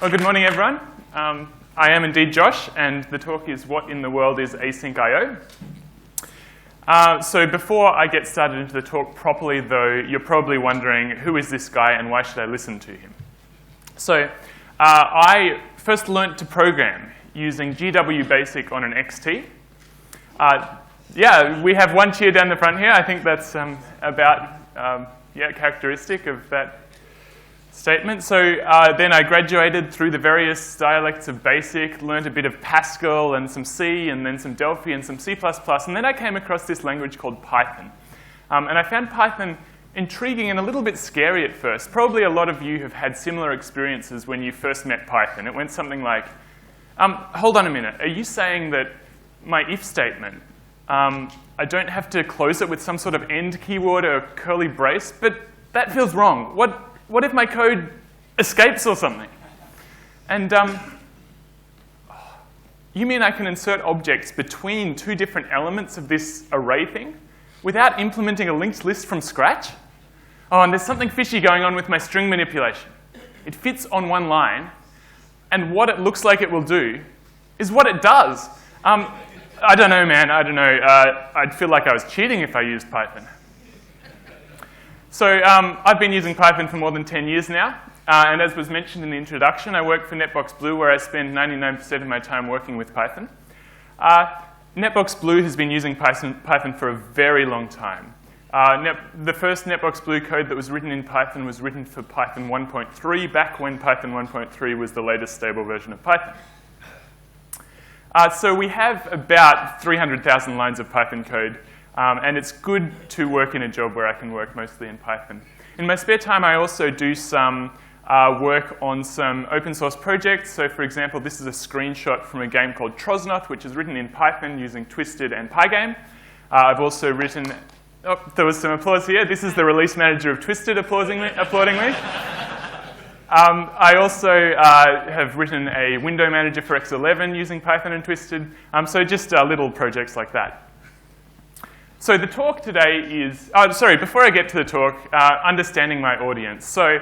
Well, good morning, everyone. I am indeed Josh, and the talk is What in the World is Asyncio? So before I get started into the talk properly, though, you're probably wondering, who is this guy and why should I listen to him? So I first learnt to program using GW Basic on an XT. Yeah, we have one cheer down the front here. I think that's characteristic of that statement. So then I graduated through the various dialects of Basic, learned a bit of Pascal and some C, and then some Delphi and some C++, and then I came across this language called Python. And I found Python intriguing and a little bit scary at first. Probably a lot of you have had similar experiences when you first met Python. It went something like, hold on a minute, are you saying that my if statement, I don't have to close it with some sort of end keyword or curly brace? But that feels wrong. What if my code escapes or something? And you mean I can insert objects between two different elements of this array thing without implementing a linked list from scratch? Oh, and there's something fishy going on with my string manipulation. It fits on one line, and what it looks like it will do is what it does. I don't know, man. I don't know. I'd feel like I was cheating if I used Python. So I've been using Python for more than 10 years now. And as was mentioned in the introduction, I work for Netbox Blue, where I spend 99% of my time working with Python. Netbox Blue has been using Python for a very long time. The first Netbox Blue code that was written in Python was written for Python 1.3, back when Python 1.3 was the latest stable version of Python. So we have about 300,000 lines of Python code. And it's good to work in a job where I can work mostly in Python. In my spare time, I also do some work on some open source projects. So for example, this is a screenshot from a game called Trosnoth, which is written in Python using Twisted and Pygame. I've also written, there was some applause here. This is the release manager of Twisted applauding me. I also have written a window manager for X11 using Python and Twisted. So just little projects like that. So the talk today is, before I get to the talk, understanding my audience. So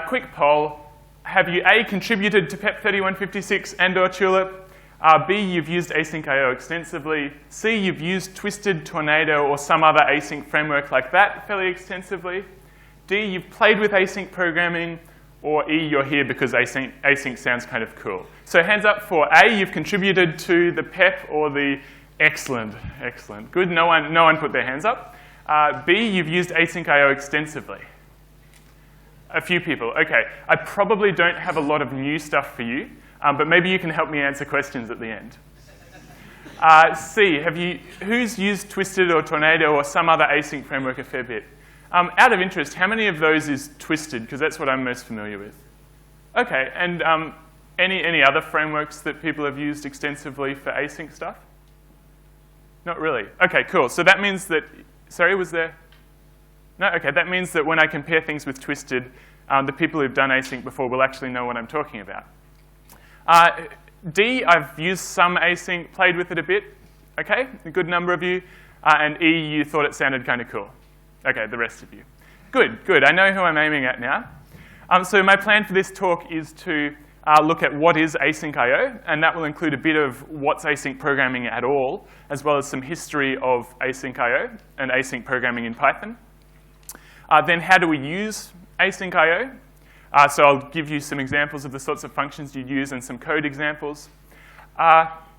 quick poll, have you A, contributed to PEP 3156 and/or Tulip? B, you've used Asyncio extensively. C, you've used Twisted, Tornado, or some other async framework like that fairly extensively. D, you've played with async programming. Or E, you're here because async sounds kind of cool. So hands up for A, you've contributed to the PEP or the Excellent, excellent. Good, no one put their hands up. B, you've used Asyncio extensively. A few people, okay. I probably don't have a lot of new stuff for you, but maybe you can help me answer questions at the end. C, who's used Twisted or Tornado or some other async framework a fair bit? Out of interest, how many of those is Twisted? Because that's what I'm most familiar with. Okay, and any other frameworks that people have used extensively for async stuff? Not really. OK, cool. So that means that, sorry, was there? No? OK, that means that when I compare things with Twisted, the people who've done async before will actually know what I'm talking about. D, I've used some async, played with it a bit. OK, a good number of you. And E, you thought it sounded kind of cool. OK, the rest of you. Good, good. I know who I'm aiming at now. So my plan for this talk is to look at what is Asyncio, and that will include a bit of what's async programming at all, as well as some history of Asyncio and async programming in Python. Then how do we use Asyncio? So I'll give you some examples of the sorts of functions you'd use and some code examples.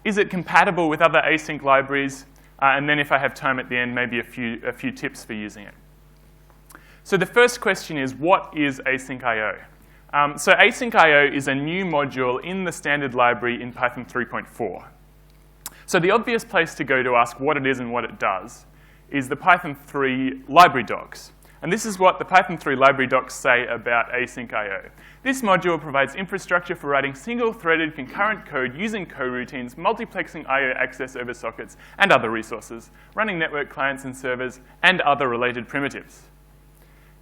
Is it compatible with other async libraries? And then if I have time at the end, maybe a few tips for using it. So the first question is, what is Asyncio? So Asyncio is a new module in the standard library in Python 3.4. So the obvious place to go to ask what it is and what it does is the Python 3 library docs. And this is what the Python 3 library docs say about Asyncio. This module provides infrastructure for writing single-threaded concurrent code using coroutines, multiplexing I/O access over sockets and other resources, running network clients and servers, and other related primitives.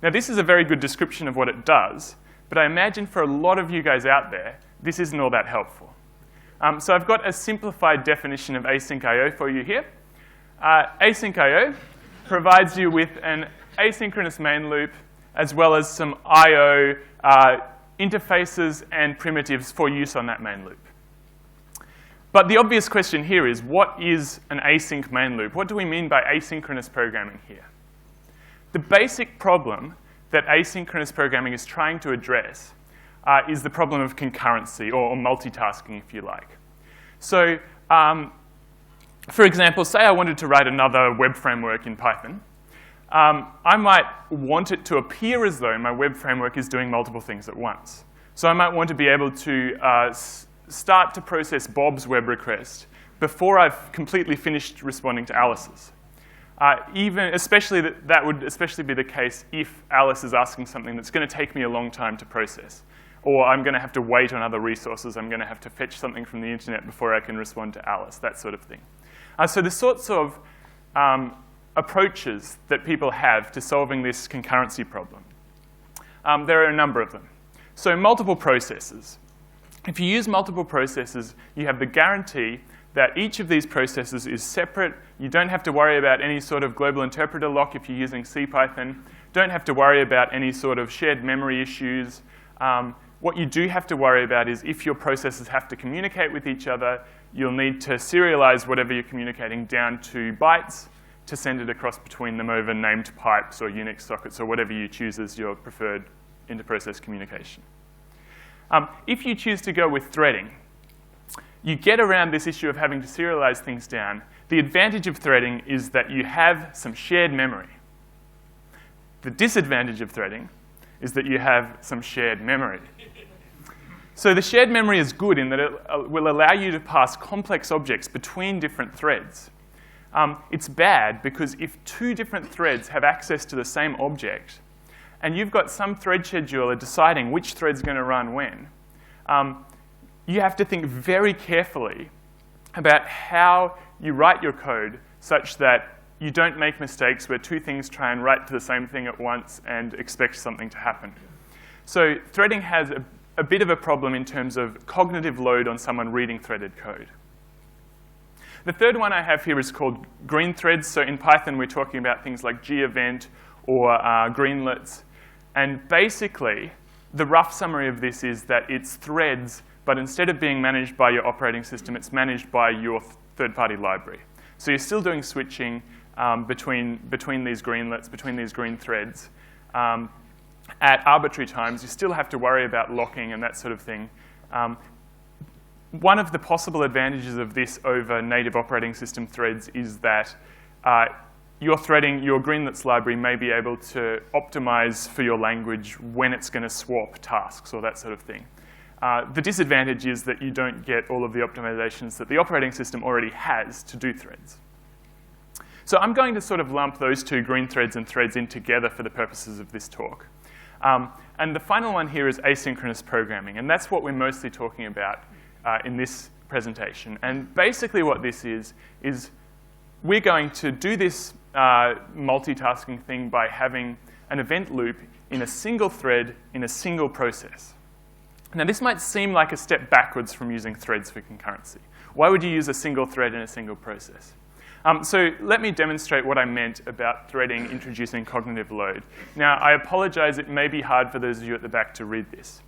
Now this is a very good description of what it does, but I imagine for a lot of you guys out there, this isn't all that helpful. So I've got a simplified definition of Asyncio for you here. Asyncio provides you with an asynchronous main loop, as well as some I/O interfaces and primitives for use on that main loop. But the obvious question here is, what is an async main loop? What do we mean by asynchronous programming here? The basic problem that asynchronous programming is trying to address is the problem of concurrency, or multitasking, if you like. So, for example, say I wanted to write another web framework in Python. I might want it to appear as though my web framework is doing multiple things at once. So I might want to be able to start to process Bob's web request before I've completely finished responding to Alice's. That would especially be the case if Alice is asking something that's going to take me a long time to process. Or I'm going to have to wait on other resources. I'm going to have to fetch something from the internet before I can respond to Alice, that sort of thing. So the sorts of approaches that people have to solving this concurrency problem, there are a number of them. So multiple processes. If you use multiple processes, you have the guarantee that each of these processes is separate. You don't have to worry about any sort of global interpreter lock if you're using CPython. Don't have to worry about any sort of shared memory issues. What you do have to worry about is if your processes have to communicate with each other, you'll need to serialize whatever you're communicating down to bytes to send it across between them over named pipes or Unix sockets or whatever you choose as your preferred inter-process communication. If you choose to go with threading, you get around this issue of having to serialize things down. The advantage of threading is that you have some shared memory. The disadvantage of threading is that you have some shared memory. So the shared memory is good in that it will allow you to pass complex objects between different threads. It's bad because if two different threads have access to the same object, and you've got some thread scheduler deciding which thread's going to run when, you have to think very carefully about how you write your code such that you don't make mistakes where two things try and write to the same thing at once and expect something to happen. So threading has a bit of a problem in terms of cognitive load on someone reading threaded code. The third one I have here is called green threads. So in Python, we're talking about things like gevent or greenlets. And basically, the rough summary of this is that it's threads, but instead of being managed by your operating system, it's managed by your third-party library. So you're still doing switching between these greenlets, between these green threads. At arbitrary times, you still have to worry about locking and that sort of thing. One of the possible advantages of this over native operating system threads is that your greenlets library may be able to optimize for your language when it's going to swap tasks or that sort of thing. The disadvantage is that you don't get all of the optimizations that the operating system already has to do threads. So I'm going to sort of lump those two, green threads and threads, in together for the purposes of this talk. And the final one here is asynchronous programming, and that's what we're mostly talking about in this presentation. And basically what this is we're going to do this multitasking thing by having an event loop in a single thread in a single process. Now this might seem like a step backwards from using threads for concurrency. Why would you use a single thread in a single process? So let me demonstrate what I meant about threading introducing cognitive load. Now, I apologize, it may be hard for those of you at the back to read this.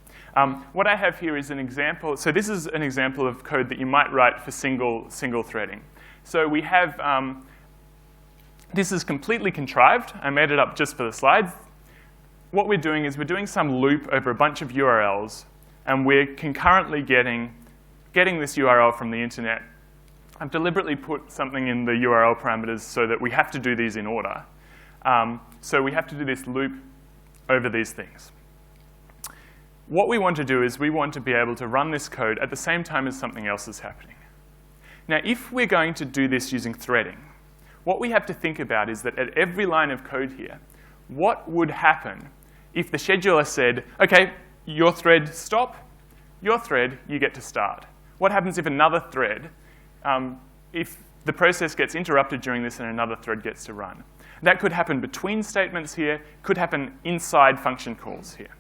What I have here is an example. So this is an example of code that you might write for single threading. So we have, this is completely contrived. I made it up just for the slides. What we're doing is we're doing some loop over a bunch of URLs, and we're concurrently getting this URL from the internet. I've deliberately put something in the URL parameters so that we have to do these in order. So we have to do this loop over these things. What we want to do is we want to be able to run this code at the same time as something else is happening. Now, if we're going to do this using threading, what we have to think about is that at every line of code here, what would happen if the scheduler said, OK, your thread, stop. Your thread, you get to start. What happens if another thread, if the process gets interrupted during this and another thread gets to run? That could happen between statements here, could happen inside function calls here.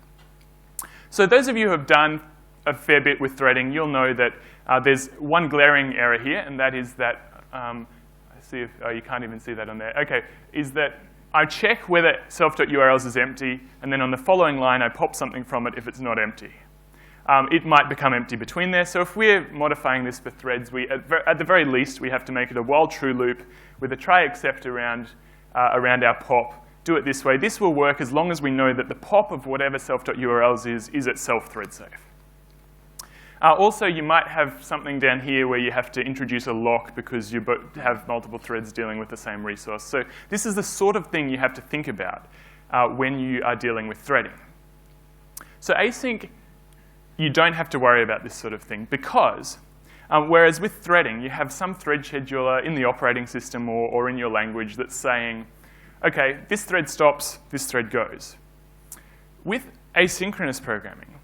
So those of you who have done a fair bit with threading, you'll know that there's one glaring error here, and that is that, I see if, oh, you can't even see that on there. OK, is that I check whether self.urls is empty, and then on the following line, I pop something from it if it's not empty. It might become empty between there. So if we're modifying this for threads, at the very least, we have to make it a while true loop with a try except around our pop. Do it this way. This will work as long as we know that the pop of whatever self.urls is itself thread safe. Also, you might have something down here where you have to introduce a lock because you have multiple threads dealing with the same resource. So this is the sort of thing you have to think about when you are dealing with threading. So async, you don't have to worry about this sort of thing because whereas with threading, you have some thread scheduler in the operating system or in your language that's saying, OK, this thread stops, this thread goes. With asynchronous programming,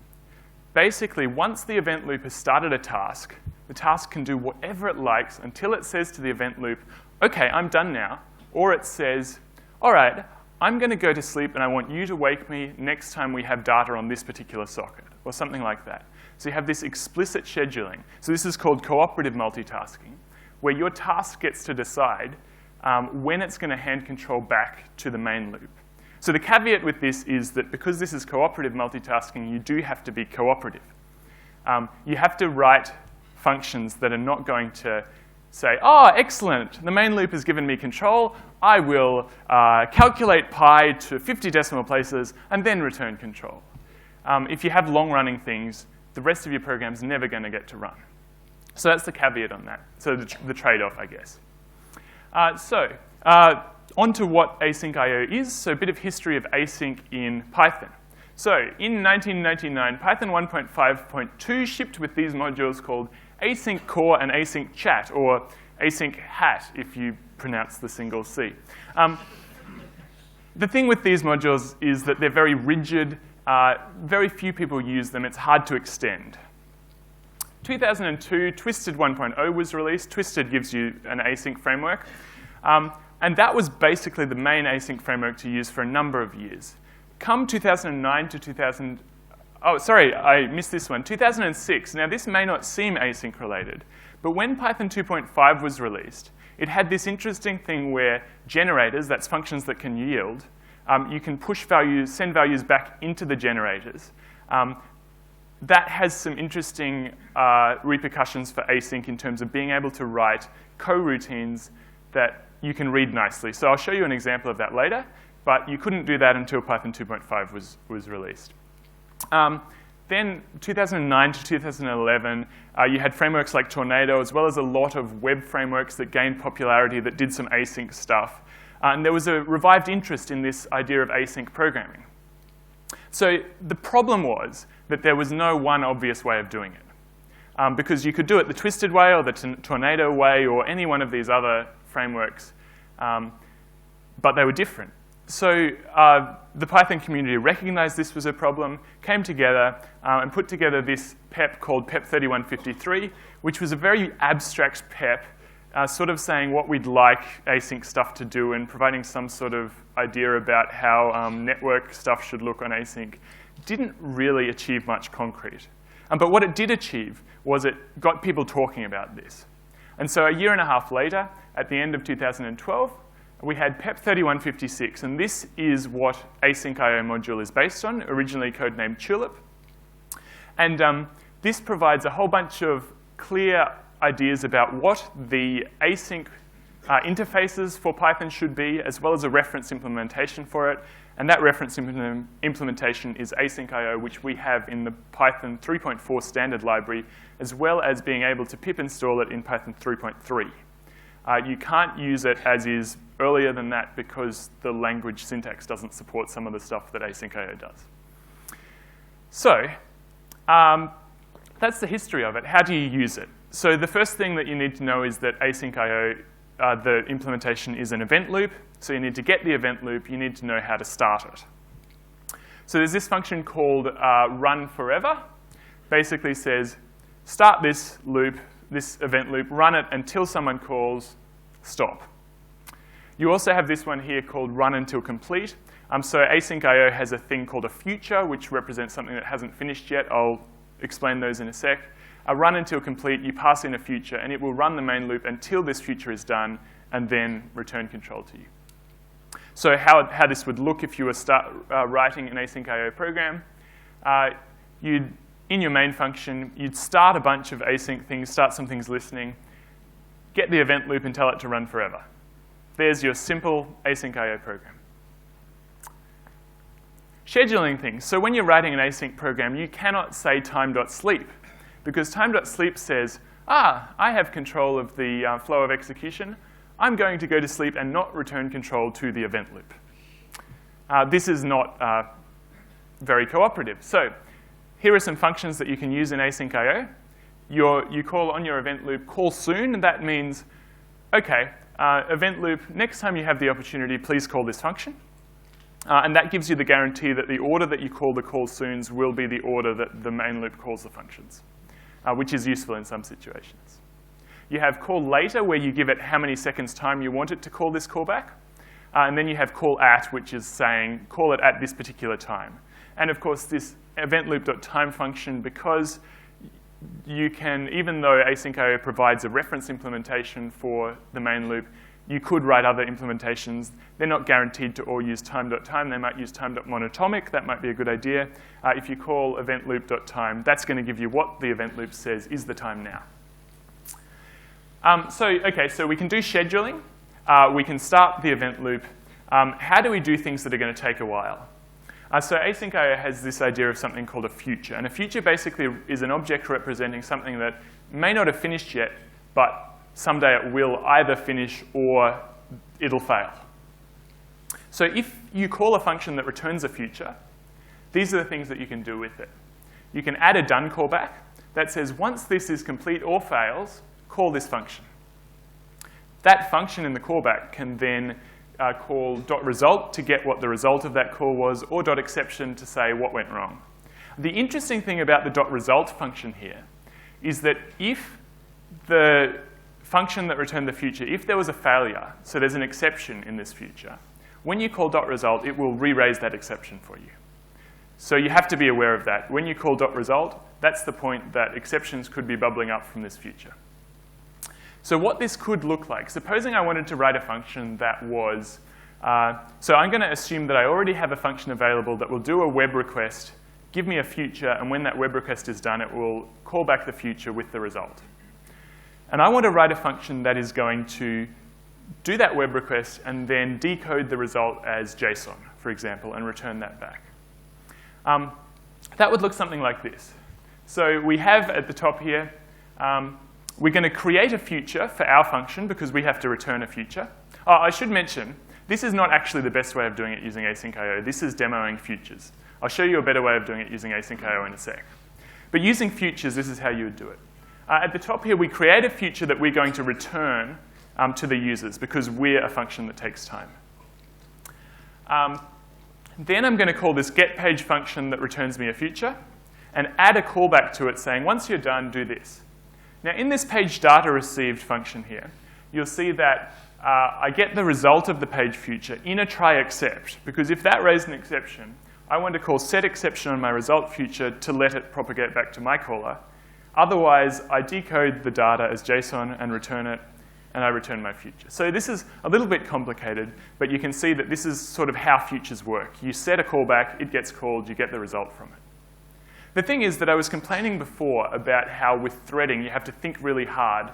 basically, once the event loop has started a task, the task can do whatever it likes until it says to the event loop, OK, I'm done now. Or it says, all right, I'm going to go to sleep, and I want you to wake me next time we have data on this particular socket, or something like that. So you have this explicit scheduling. So this is called cooperative multitasking, where your task gets to decide when it's going to hand control back to the main loop. So the caveat with this is that because this is cooperative multitasking, you do have to be cooperative. You have to write functions that are not going to say, oh, excellent, the main loop has given me control. I will calculate pi to 50 decimal places and then return control. If you have long-running things, the rest of your program's never going to get to run. So that's the caveat on that. So the trade-off, I guess. On to what async.io is. So a bit of history of async in Python. So in 1999, Python 1.5.2 shipped with these modules called async core and async chat, or async hat if you pronounce the single C. The thing with these modules is that they're very rigid. Very few people use them. It's hard to extend. 2002, Twisted 1.0 was released. Twisted gives you an async framework. And that was basically the main async framework to use for a number of years. Come 2009 to 2000, oh, sorry, I missed this one. 2006, now this may not seem async related, but when Python 2.5 was released, it had this interesting thing where generators, that's functions that can yield, you can push values, send values back into the generators. That has some interesting repercussions for async in terms of being able to write coroutines that you can read nicely. So I'll show you an example of that later, but you couldn't do that until Python 2.5 was released. Then 2009 to 2011, you had frameworks like Tornado, as well as a lot of web frameworks that gained popularity that did some async stuff. And there was a revived interest in this idea of async programming. So the problem was that there was no one obvious way of doing it. Because you could do it the Twisted way or the Tornado way or any one of these other frameworks, but they were different. So the Python community recognized this was a problem, came together, and put together this PEP called PEP 3153, which was a very abstract PEP, sort of saying what we'd like async stuff to do and providing some sort of idea about how network stuff should look on async. Didn't really achieve much concrete. But what it did achieve was it got people talking about this. And so a year and a half later, at the end of 2012, we had PEP 3156, and this is what async.io module is based on, originally codenamed Tulip. And this provides a whole bunch of clear ideas about what the async interfaces for Python should be, as well as a reference implementation for it. And that reference implementation is async.io, which we have in the Python 3.4 standard library, as well as being able to pip install it in Python 3.3. You can't use it as is earlier than that because the language syntax doesn't support some of the stuff that async.io does. So that's the history of it. How do you use it? So the first thing that you need to know is that async.io, the implementation is an event loop. So you need to get the event loop. You need to know how to start it. So there's this function called run forever. Basically says, start this loop, this event loop, run it until someone calls stop. You also have this one here called run until complete. So async.io has a thing called a future, which represents something that hasn't finished yet. I'll explain those in a sec. Run until complete, you pass in a future, and it will run the main loop until this future is done, and then return control to you. So how this would look if you were writing an async.io program, in your main function, you'd start a bunch of async things, start some things listening, get the event loop and tell it to run forever. There's your simple async.io program. Scheduling things. So when you're writing an async program, you cannot say time.sleep, because time.sleep says, I have control of the flow of execution. I'm going to go to sleep and not return control to the event loop. This is not very cooperative. So here are some functions that you can use in async.io. You call on your event loop call soon, and that means, OK, event loop, next time you have the opportunity, please call this function. And that gives you the guarantee that the order that you call the call soons will be the order that the main loop calls the functions, which is useful in some situations. You have call later, where you give it how many seconds time you want it to call this callback. And then you have call at, which is saying call it at this particular time. And of course, this event loop.time function, because you can, even though async.io provides a reference implementation for the main loop, you could write other implementations. They're not guaranteed to all use time.time. They might use time.monatomic. That might be a good idea. If you call event loop.time, that's going to give you what the event loop says is the time now. So we can do scheduling. We can start the event loop. How do we do things that are going to take a while? So async.io has this idea of something called a future. And a future basically is an object representing something that may not have finished yet, but someday it will either finish or it'll fail. So if you call a function that returns a future, these are the things that you can do with it. You can add a done callback that says, once this is complete or fails, call this function. That function in the callback can then call .result to get what the result of that call was, or .exception to say what went wrong. The interesting thing about the .result function here is that if the function that returned the future, if there was a failure, so there's an exception in this future, when you call .result, it will re-raise that exception for you. So you have to be aware of that. When you call .result, that's the point that exceptions could be bubbling up from this future. So what this could look like, supposing I wanted to write a function that was, so I'm going to assume that I already have a function available that will do a web request, give me a future, and when that web request is done, it will call back the future with the result. And I want to write a function that is going to do that web request and then decode the result as JSON, for example, and return that back. That would look something like this. So we have at the top here, we're going to create a future for our function because we have to return a future. I should mention, this is not actually the best way of doing it using async.io. This is demoing futures. I'll show you a better way of doing it using async.io in a sec. But using futures, this is how you would do it. At the top here, we create a future that we're going to return to the users because we're a function that takes time. Then I'm going to call this getPage function that returns me a future and add a callback to it saying, once you're done, do this. Now, in this page data received function here, you'll see that I get the result of the page future in a try except, because if that raised an exception, I want to call set exception on my result future to let it propagate back to my caller. Otherwise, I decode the data as JSON and return it, and I return my future. So this is a little bit complicated, but you can see that this is sort of how futures work. You set a callback, it gets called, you get the result from it. The thing is that I was complaining before about how with threading you have to think really hard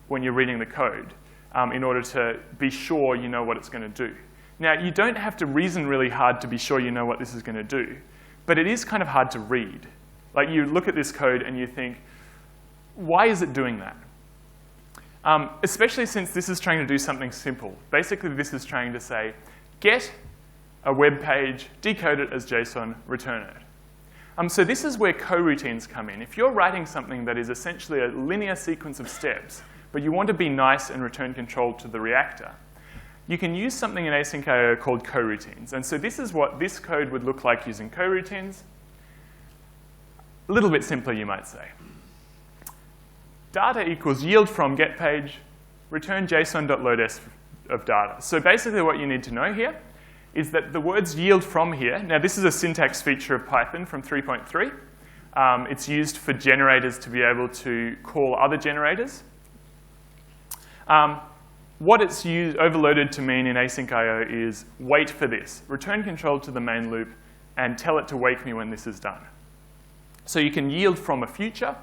when you're reading the code in order to be sure you know what it's going to do. Now, you don't have to reason really hard to be sure you know what this is going to do, but it is kind of hard to read. Like, you look at this code and you think, why is it doing that? Especially since this is trying to do something simple. Basically, this is trying to say, get a web page, decode it as JSON, return it. So this is where coroutines come in. If you're writing something that is essentially a linear sequence of steps, but you want to be nice and return control to the reactor, you can use something in async.io called coroutines. And so this is what this code would look like using coroutines. A little bit simpler, you might say. Data equals yield from getPage, return JSON.loadS of data. So basically what you need to know here is that the words yield from here, now this is a syntax feature of Python from 3.3. It's used for generators to be able to call other generators. what it's overloaded to mean in async.io is wait for this, return control to the main loop, and tell it to wake me when this is done. So you can yield from a future.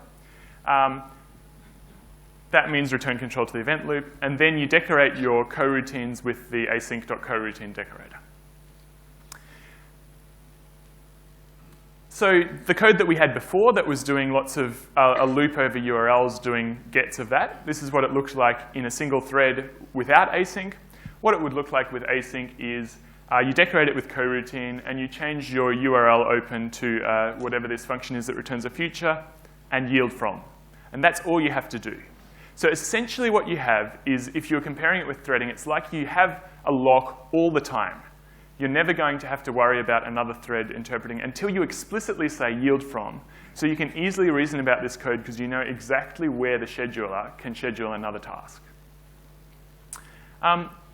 That means return control to the event loop, and then you decorate your coroutines with the async.coroutine decorator. So the code that we had before that was doing lots of a loop over URLs doing gets of that, this is what it looked like in a single thread without async. What it would look like with async is you decorate it with coroutine and you change your URL open to whatever this function is that returns a future and yield from. And that's all you have to do. So essentially what you have is, if you're comparing it with threading, it's like you have a lock all the time. You're never going to have to worry about another thread interpreting until you explicitly say yield from. So you can easily reason about this code because you know exactly where the scheduler can schedule another task.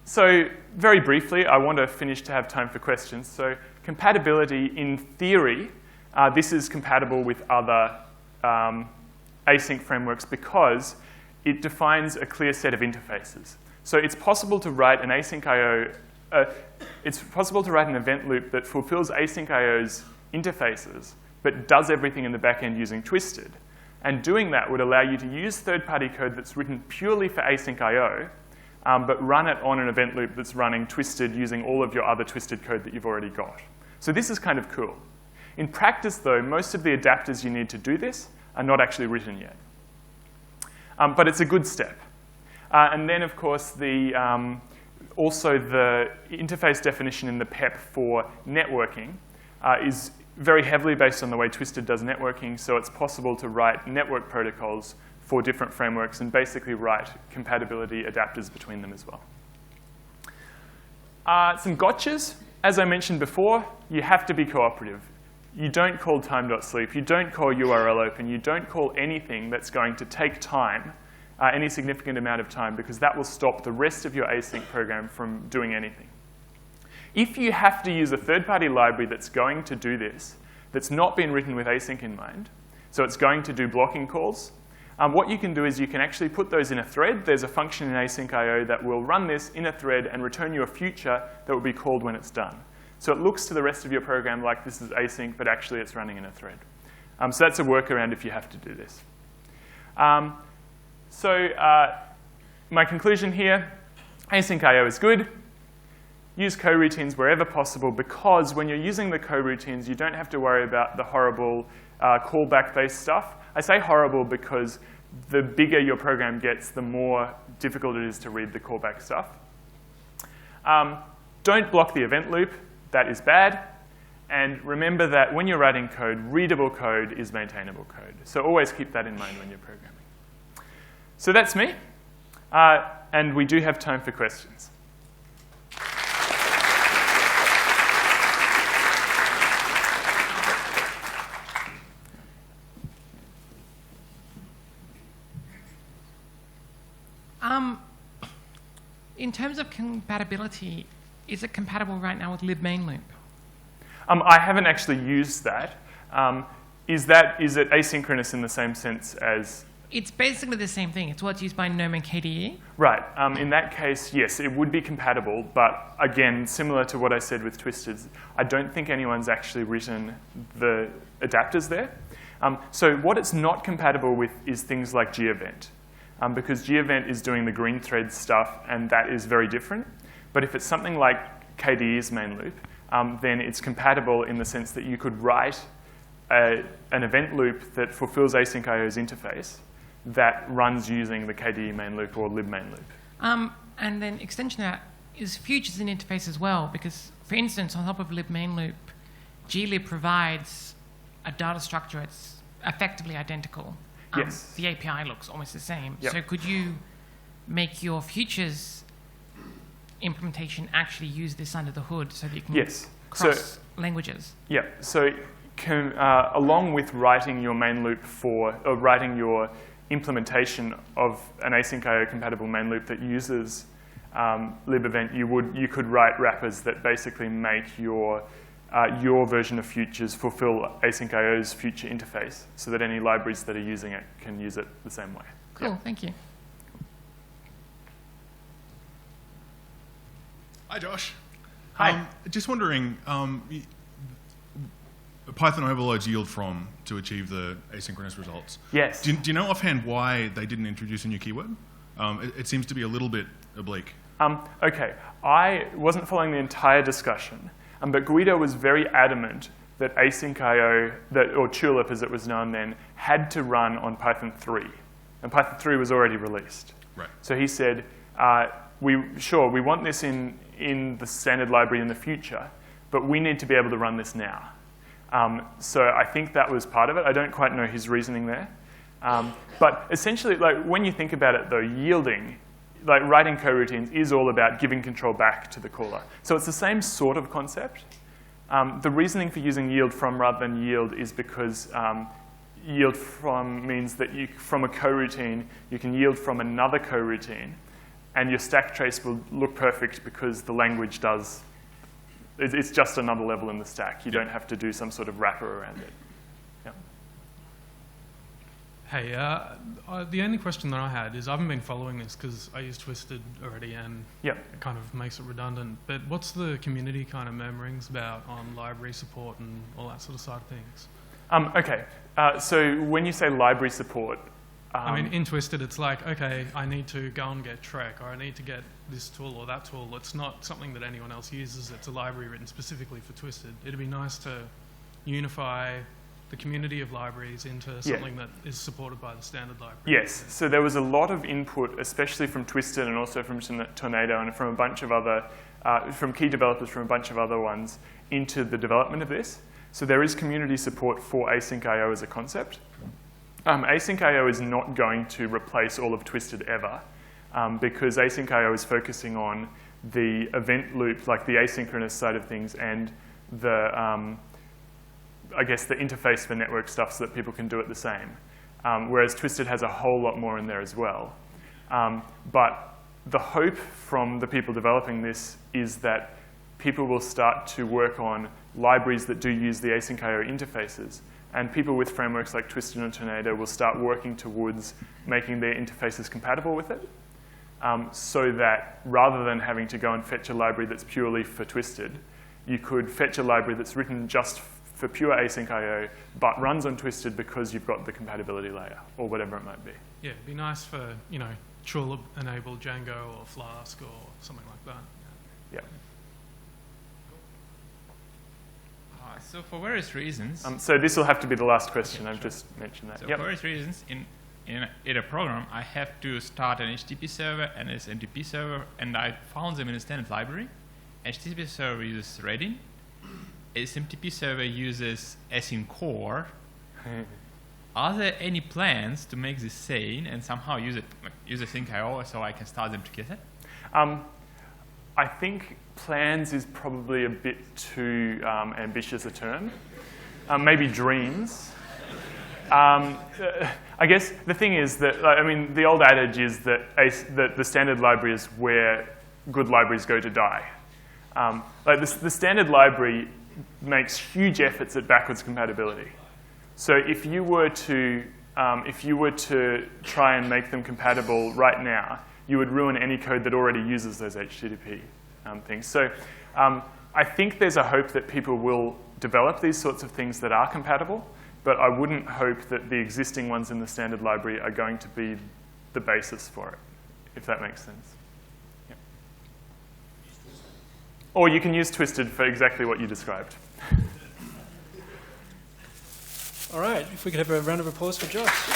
So very briefly, I want to finish to have time for questions. So compatibility, in theory, this is compatible with other async frameworks because it defines a clear set of interfaces. So it's possible to write an async.io. It's possible to write an event loop that fulfills async.io's interfaces, but does everything in the back end using twisted. And doing that would allow you to use third-party code that's written purely for async.io, but run it on an event loop that's running twisted using all of your other twisted code that you've already got. So this is kind of cool. In practice, though, most of the adapters you need to do this are not actually written yet. But it's a good step. And then, of course, also the interface definition in the PEP for networking is very heavily based on the way Twisted does networking, so it's possible to write network protocols for different frameworks and basically write compatibility adapters between them as well. Some gotchas. As I mentioned before, you have to be cooperative. You don't call time.sleep, you don't call URL open, you don't call anything that's going to take time, any significant amount of time, because that will stop the rest of your async program from doing anything. If you have to use a third-party library that's going to do this, that's not been written with async in mind, so it's going to do blocking calls, what you can do is you can actually put those in a thread. There's a function in async.io that will run this in a thread and return you a future that will be called when it's done. So it looks to the rest of your program like this is async, but actually it's running in a thread. So that's a workaround if you have to do this. My conclusion here, async.io is good. Use coroutines wherever possible, because when you're using the coroutines, you don't have to worry about the horrible callback-based stuff. I say horrible because the bigger your program gets, the more difficult it is to read the callback stuff. Don't block the event loop. That is bad. And remember that when you're writing code, readable code is maintainable code. So always keep that in mind when you're programming. So that's me. And we do have time for questions. In terms of compatibility, is it compatible right now with libmainloop? I haven't actually used that. Is it asynchronous in the same sense as? It's basically the same thing. It's what's used by GNOME and KDE. Right. In that case, yes, it would be compatible. But again, similar to what I said with Twisted, I don't think anyone's actually written the adapters there. So what it's not compatible with is things like gevent. Because gevent is doing the green thread stuff, and that is very different. But if it's something like KDE's main loop, then it's compatible in the sense that you could write an event loop that fulfills async.io's interface that runs using the KDE main loop or libmain loop. And then extension of that is futures in interface as well, because, for instance, on top of libmain loop, glib provides a data structure that's effectively identical. Yes. The API looks almost the same. Yep. So could you make your futures implementation actually use this under the hood so that you can cross languages? Yeah. So along with writing your main loop or writing your implementation of an async.io compatible main loop that uses libevent, you could write wrappers that basically make your version of futures fulfill async.io's future interface so that any libraries that are using it can use it the same way. Cool, thank you. Hi, Josh. Hi. Just wondering, Python overloads yield from to achieve the asynchronous results. Yes. Do you know offhand why they didn't introduce a new keyword? It seems to be a little bit oblique. Okay, I wasn't following the entire discussion, but Guido was very adamant that asyncio, or tulip as it was known then, had to run on Python 3. And Python 3 was already released. Right. So he said, we want this in the standard library in the future, but we need to be able to run this now. So I think that was part of it. I don't quite know his reasoning there. But essentially, like, when you think about it, though, yielding, like writing coroutines, is all about giving control back to the caller. So it's the same sort of concept. The reasoning for using yield from rather than yield is because yield from means that from a coroutine, you can yield from another coroutine, and your stack trace will look perfect because the language does. It's just another level in the stack. You don't have to do some sort of wrapper around it. Yeah. Hey, the only question that I had is I haven't been following this because I use Twisted already and it kind of makes it redundant. But what's the community kind of murmurings about on library support and all that sort of side of things? Okay, so when you say library support, I mean, in Twisted, it's like, okay, I need to go and get Trek, or I need to get this tool or that tool. It's not something that anyone else uses. It's a library written specifically for Twisted. It'd be nice to unify the community of libraries into something that is supported by the standard library. Yes, so there was a lot of input, especially from Twisted and also from Tornado and from a bunch of other, from key developers from a bunch of other ones into the development of this. So there is community support for asyncio as a concept. Asyncio is not going to replace all of Twisted ever, because asyncio is focusing on the event loop, like the asynchronous side of things, and the, I guess, the interface for network stuff so that people can do it the same. Whereas Twisted has a whole lot more in there as well. But the hope from the people developing this is that people will start to work on libraries that do use the asyncio interfaces. And people with frameworks like Twisted and Tornado will start working towards making their interfaces compatible with it, so that rather than having to go and fetch a library that's purely for Twisted, you could fetch a library that's written just for pure asyncio, but runs on Twisted because you've got the compatibility layer, or whatever it might be. Yeah, it'd be nice for, Tulip-enabled Django or Flask or something like that. Yeah. So for various reasons... so this will have to be the last question. I've just mentioned that. So for various reasons, in a program, I have to start an HTTP server and an SMTP server, and I found them in a standard library. HTTP server uses Redin. SMTP server uses asyncore. Are there any plans to make this sane and somehow use asyncio so I can start them together? I think plans is probably a bit too ambitious a term. Maybe dreams. I guess the thing is that, the old adage is that the standard library is where good libraries go to die. The standard library makes huge efforts at backwards compatibility. So if you were to try and make them compatible right now, you would ruin any code that already uses those HTTP things. So I think there's a hope that people will develop these sorts of things that are compatible, but I wouldn't hope that the existing ones in the standard library are going to be the basis for it, if that makes sense. Yeah. Or you can use Twisted for exactly what you described. All right, if we could have a round of applause for Josh.